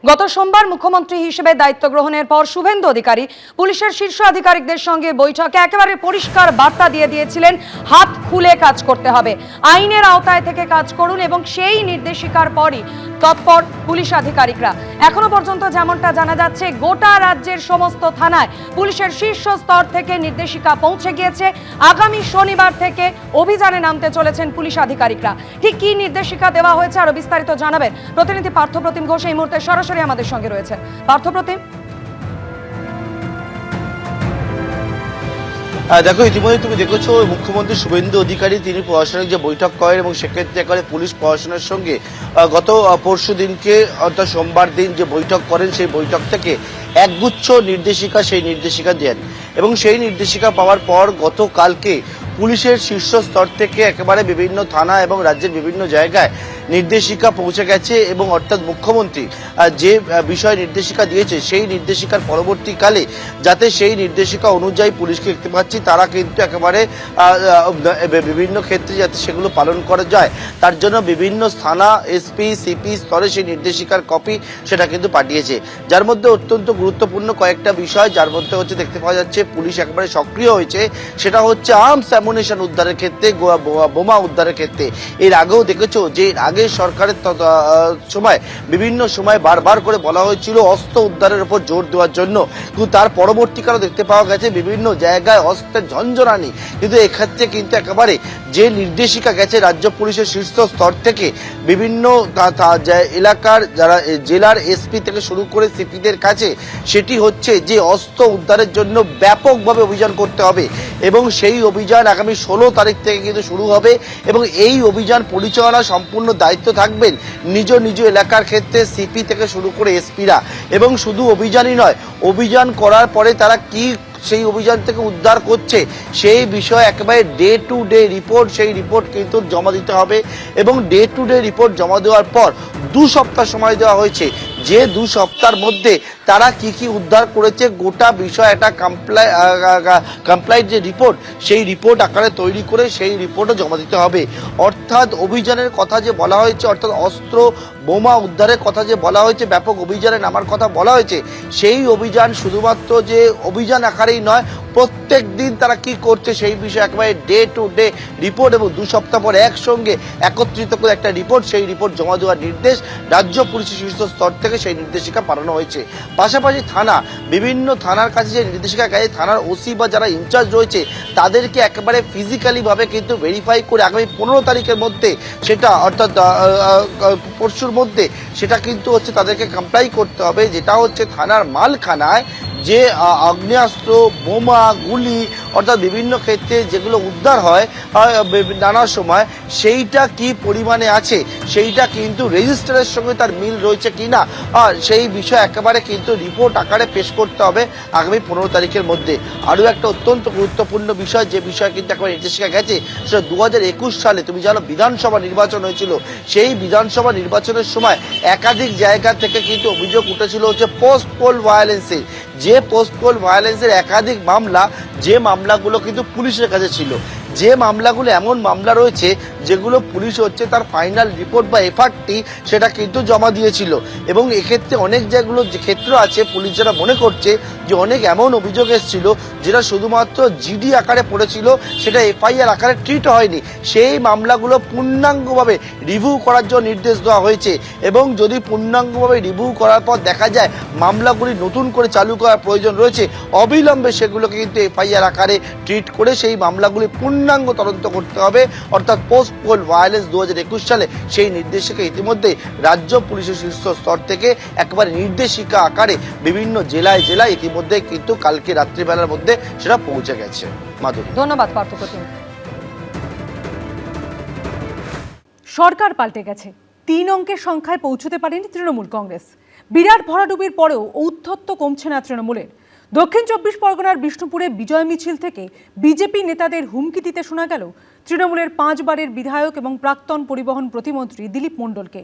গত সোমবার মুখ্যমন্ত্রী হিসেবে দায়িত্ব গ্রহণের পর শুভেন্দু অধিকারী পুলিশের শীর্ষ আধিকারিকদের সঙ্গে বৈঠকে একেবারে পরিষ্কার বার্তা দিয়ে দিয়েছিলেন, হাত খুলে কাজ করতে হবে, আইনের আওতায় থেকে কাজ করুন এবং সেই নির্দেশিকার পরই তৎপর পুলিশ আধিকারিকরা। এখনো পর্যন্ত যেমনটা জানা যাচ্ছে, গোটা রাজ্যের সমস্ত থানায় পুলিশের শীর্ষ স্তর থেকে নির্দেশিকা পৌঁছে গিয়েছে। আগামী শনিবার থেকে অভিযানে নামতে চলেছেন পুলিশ আধিকারিকরা। ঠিক কি নির্দেশিকা দেওয়া হয়েছে আরো বিস্তারিত জানাবেন প্রতিনিধি পার্থপ্রতিম ঘোষ এই মুহূর্তে সরাসরি আমাদের সঙ্গে রয়েছেন। পার্থপ্রতিম, দেখো, ইতিমধ্যে তুমি দেখেছো মুখ্যমন্ত্রী শুভেন্দু অধিকারী তিনি প্রশাসনিক যে বৈঠক করেন এবং সেক্ষেত্রে একেবারে পুলিশ প্রশাসনের সঙ্গে গত পরশু দিনকে অর্থাৎ সোমবার দিন যে বৈঠক করেন সেই বৈঠক থেকে একগুচ্ছ নির্দেশিকা সেই নির্দেশিকা দেন এবং সেই নির্দেশিকা পাওয়ার পর গতকালকে পুলিশের শীর্ষ স্তর থেকে একেবারে বিভিন্ন থানা এবং রাজ্যের বিভিন্ন জায়গায় নির্দেশিকা পৌঁছে গেছে এবং অর্থাৎ মুখ্যমন্ত্রী যে বিষয় নির্দেশিকা দিয়েছে সেই নির্দেশিকার পরবর্তীকালে যাতে সেই নির্দেশিকা অনুযায়ী পুলিশকে দেখতে পাচ্ছি তারা কিন্তু একেবারে বিভিন্ন ক্ষেত্রে যাতে সেগুলো পালন করা যায় তার জন্য বিভিন্ন থানা এসপি সিপি স্তরে সেই নির্দেশিকার কপি সেটা কিন্তু পাঠিয়েছে, যার মধ্যে অত্যন্ত গুরুত্বপূর্ণ কয়েকটা বিষয়, যার মধ্যে হচ্ছে দেখতে পাওয়া যাচ্ছে পুলিশ একেবারে সক্রিয় হয়েছে, সেটা হচ্ছে আর্মস অ্যামুনিশন উদ্ধারের ক্ষেত্রে, বোমা উদ্ধারের ক্ষেত্রে। এর আগেও দেখেছো যে আগের সরকারের সময় বিভিন্ন সময় বারবার করে বলা হয়েছিল অস্ত্র উদ্ধারের উপর জোর দেওয়ার জন্য, কিন্তু তার পরবর্তীকালে দেখতে পাওয়া গেছে বিভিন্ন জায়গায় অস্ত্রের ঝঞ্ঝনানি, কিন্তু এক্ষেত্রে কিন্তু একেবারে যে নির্দেশিকা গেছে রাজ্য পুলিশের শীর্ষ স্তর থেকে বিভিন্ন এলাকার যারা জেলার এসপি থেকে শুরু করে সিপিদের কাছে, সেটি হচ্ছে যে অস্ত্র উদ্ধারের জন্য ব্যাপকভাবে অভিযান করতে হবে এবং সেই অভিযান আগামী 16 তারিখ থেকে কিন্তু শুরু হবে এবং এই অভিযান পরিচালনা সম্পূর্ণ দায়িত্ব থাকবেন নিজ নিজ এলাকার ক্ষেত্রে সিপি থেকে শুরু করে এসপিরা। এবং শুধু অভিযানই নয়, অভিযান করার পরে তারা কি সেই অভিযান থেকে উদ্ধার করছে সেই বিষয়ে একেবারে ডে টু ডে রিপোর্ট, সেই রিপোর্ট কিন্তু জমা দিতে হবে এবং ডে টু ডে রিপোর্ট জমা দেওয়ার পর 2 সপ্তাহ সময় দেওয়া হয়েছে, যে 2 সপ্তাহের মধ্যে তারা কি কি উদ্ধার করেছে গোটা বিষয় একটা কমপ্লাইট যে রিপোর্ট সেই রিপোর্ট আকারে তৈরি করে সেই রিপোর্টও জমা দিতে হবে। অর্থাৎ অভিযানের কথা যে বলা হয়েছে, অর্থাৎ অস্ত্র বোমা উদ্ধারের কথা যে বলা হয়েছে, ব্যাপক অভিযানে নামার কথা বলা হয়েছে, সেই অভিযান শুধুমাত্র যে অভিযান আকারেই নয়, প্রত্যেক দিন তারা কি করছে সেই বিষয়ে একেবারে ডে টু ডে রিপোর্ট এবং 2 সপ্তাহ পর একসঙ্গে একত্রিত করে একটা রিপোর্ট, সেই রিপোর্ট জমা দেওয়ার নির্দেশ রাজ্য পুলিশের শীর্ষ স্তর থেকে সেই নির্দেশিকা পাঠানো হয়েছে। পাশাপাশি থানা, বিভিন্ন থানার কাছে যে নির্দেশিকা গেছে, থানার ওসি বা যারা ইনচার্জ রয়েছে তাদেরকে একেবারে ফিজিক্যালি ভাবে কিন্তু ভেরিফাই করে আগামী 15 তারিখের মধ্যে সেটা অর্থাৎ পরশুর মধ্যে সেটা কিন্তু হচ্ছে তাদেরকে কমপ্লাই করতে হবে, যেটা হচ্ছে থানার মালখানায় যে আগ্নেয়াস্ত্র বোমা গুলি অর্থাৎ বিভিন্ন ক্ষেত্রে যেগুলো উদ্ধার হয় নানা সময়, সেইটা কি পরিমাণে আছে সেইটা কিন্তু রেজিস্টারের সঙ্গে তার মিল রয়েছে কিনা সেই বিষয় একেবারে কিন্তু রিপোর্ট আকারে পেশ করতে হবে আগামী 15 তারিখের মধ্যে। আরও একটা অত্যন্ত গুরুত্বপূর্ণ বিষয়, যে বিষয় কিন্তু একেবারে নির্দেশিকা গেছে, সেটা 2021 সালে তুমি জানো বিধানসভা নির্বাচন হয়েছিল, সেই বিধানসভা নির্বাচনের সময় একাধিক জায়গা থেকে কিন্তু অভিযোগ উঠেছিল হচ্ছে পোস্ট পোল ভায়োলেন্সের, যে পোস্ট পোল ভায়োলেন্সের একাধিক মামলা, যে মামলাগুলো কিন্তু পুলিশের কাছে ছিল, যে মামলাগুলো এমন মামলা রয়েছে যেগুলো পুলিশ হচ্ছে তার ফাইনাল রিপোর্ট বা এফআরটি সেটা কিন্তু জমা দিয়েছিল এবং এক্ষেত্রে অনেক যেগুলো যে ক্ষেত্র আছে পুলিশ যারা মনে করছে যে অনেক এমন অভিযোগ এসেছিল যেটা শুধুমাত্র জিডি আকারে পড়েছিল, সেটা এফআইআর আকারে ট্রিট হয়নি, সেই মামলাগুলো পূর্ণাঙ্গভাবে রিভিউ করার জন্য নির্দেশ দেওয়া হয়েছে এবং যদি পূর্ণাঙ্গভাবে রিভিউ করার পর দেখা যায় মামলাগুলি নতুন করে চালু করার প্রয়োজন রয়েছে, অবিলম্বে সেগুলোকে কিন্তু এফআইআর আকারে ট্রিট করে সেই মামলাগুলি পূর্ণাঙ্গ তদন্ত করতে হবে। অর্থাৎ পোস্ট পোল ভায়োলেন্স 2021 সালে সেই নির্দেশিকা ইতিমধ্যে রাজ্য পুলিশের শীর্ষ স্তর থেকে একেবারে নির্দেশিকা আকারে বিভিন্ন জেলায় জেলায় ইতিমধ্যে কিন্তু কালকে রাত্রিবেলার মধ্যে সেটা পৌঁছে গেছে। মাধুরী, ধন্যবাদ পার্থপ্রতিম। সরকার পাল্টে গেছে, 3 অঙ্কের সংখ্যায় পৌঁছতে পারেনি তৃণমূল কংগ্রেস। বিরাট ভরাডুবির পরেও ঔদ্ধত্য কমছে না তৃণমূলের। দক্ষিণ 24 পরগনার বিষ্ণুপুরে বিজয় মিছিল থেকে বিজেপি নেতাদের হুমকি দিতে শোনা গেল তৃণমূলের 5 বারের বিধায়ক এবং প্রাক্তন পরিবহন প্রতিমন্ত্রী দিলীপ মণ্ডলকে।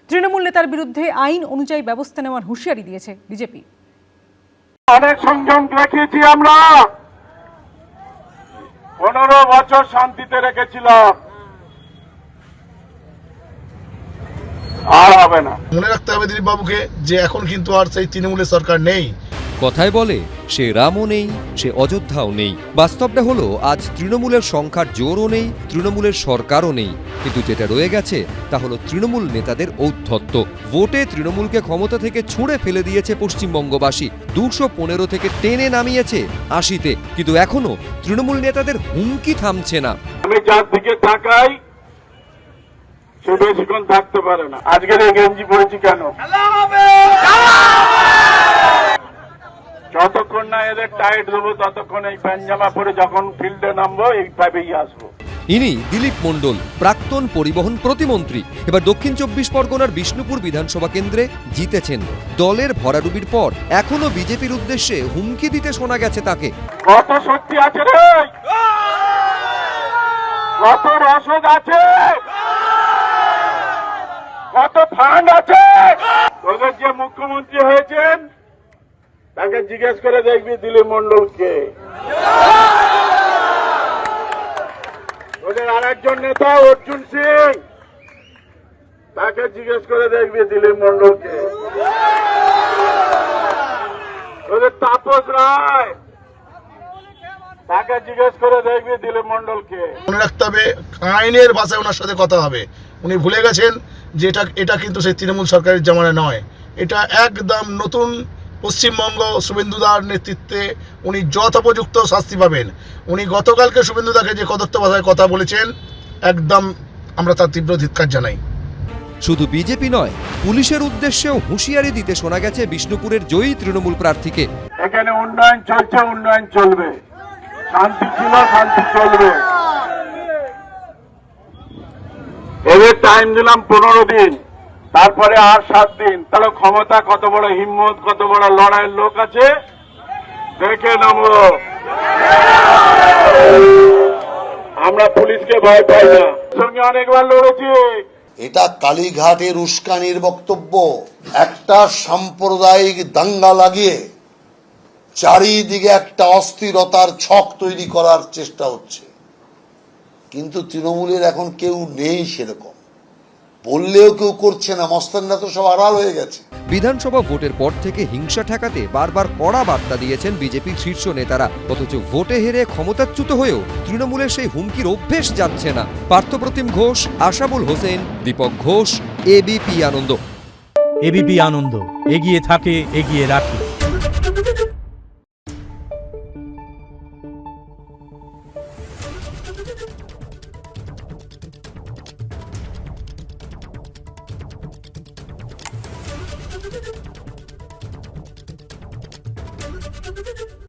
তৃণমূল নেতার বিরুদ্ধে আইন অনুযায়ী ব্যবস্থা নেওয়ার হুঁশিয়ারি দিয়েছে বিজেপি। অনেক সংযম রেখেছি, আমরা 15 বছর শান্তিতে রেখেছিলাম, আর হবে না। মনে রাখতে হবে দিলীপ বাবুকে যে এখন কিন্তু আর সেই তৃণমূলের সরকার নেই। কথায় বলে সে রামও নেই, সে অযোধ্যাও নেই। বাস্তবটা হলো আজ তৃণমূলের সংখ্যার জোরও নেই, তৃণমূলের সরকারও নেই। কিন্তু যেটা রয়ে গেছে তা হলো তৃণমূল নেতাদের ঔদ্ধত্য। ভোটে তৃণমূলকে ক্ষমতা থেকে ছুঁড়ে ফেলে দিয়েছে পশ্চিমবঙ্গবাসী। 215 থেকে টেনে নামিয়েছে 80-তে। কিন্তু এখনো তৃণমূল নেতাদের হুমকি থামছে না। আমি যার দিকে তাকাই সে বেশিক্ষণ থাকতে পারে না। আজকের এই গেঞ্জি পড়েছি কেন? যতক্ষণ না এদের টাইট দেবো ততক্ষণ এই প্যান্ট পরে যখন ফিল্ডে নামবো এইভাবেই আসবো। ইনি দিলীপ মণ্ডল, প্রাক্তন পরিবহন প্রতিমন্ত্রী। এবার দক্ষিণ 24 পরগনার বিষ্ণুপুর বিধানসভা কেন্দ্রে জিতেছেন। দলের ভরাডুবির পর এখনো বিজেপির উদ্দেশ্যে হুমকি দিতে শোনা গেছে তাকে। কত শক্তি আছে রে, কত রসদ আছে, কত ফান্ড আছে। তোদের যে মুখ্যমন্ত্রী হয়েছেন তাকে জিজ্ঞেস করে দেখবি দিলীপ মণ্ডলকে। ওদের আরেকজন নেতা অর্জুন সিং, তাকে জিজ্ঞেস করে দেখবি দিলীপ মণ্ডলকে। ওদের তাপস রায়, তাকে জিজ্ঞেস করে দেখবি দিলীপ মণ্ডলকে। মনে রাখতে হবে আইনের ভাষায় ওনার সাথে কথা হবে। উনি ভুলে গেছেন যে এটা কিন্তু সেই তৃণমূল সরকারের জামানায় নয়। এটা একদম নতুন পশ্চিমবঙ্গ। শুভেন্দুদার নেতৃত্বে উনি যথোপযুক্ত শাস্তি পাবেন। উনি গতকালকে শুভেন্দুদাকে যে কদর্থ ভাষায় কথা বলেছেন, একদম আমরা তার তীব্র ধিক্কার জানাই। শুধু বিজেপি নয়, পুলিশের উদ্দেশ্যেও হুঁশিয়ারি দিতে শোনা গেছে বিষ্ণুপুরের জয়ী তৃণমূল প্রার্থীকে। এখানে উন্নয়ন চলছে, উন্নয়ন চলবে। শান্তি ছিল, শান্তি চলবে। এদের টাইম দিলাম 15 দিন, তারপরে আর 7 দিন। তাহলে ক্ষমতা কত বড় হিম্মত, কত বড় লড়াইয়ের লোক আছে দেখে নেবো। আমরা পুলিশকে ভয় পাই না, সঙ্গে অনেকবার লড়েছি। এটা কালীঘাটের উস্কানির বক্তব্য। একটা সাম্প্রদায়িক দাঙ্গা লাগিয়ে চারিদিকে একটা অস্থিরতার ছক তৈরি করার চেষ্টা হচ্ছে। কিন্তু তৃণমূলের এখন কেউ নেই সেরকম, বললেও কেউ করছে না। মস্তানরা তো সব আড়াল হয়ে গেছে। বিধানসভা ভোটের পর থেকে হিংসা ঠেকাতে বারবার কড়া বার্তা দিয়েছেন বিজেপির শীর্ষ নেতারা। অথচ ভোটে হেরে ক্ষমতাচ্যুত হয়েও তৃণমূলের সেই হুমকির অভ্যেস যাচ্ছে না। পার্থপ্রতিম ঘোষ, আশাবুল হোসেন, দীপক ঘোষ, এবিপি আনন্দ। এবিপি আনন্দ, এগিয়ে থাকে, এগিয়ে রাখে। Thank you.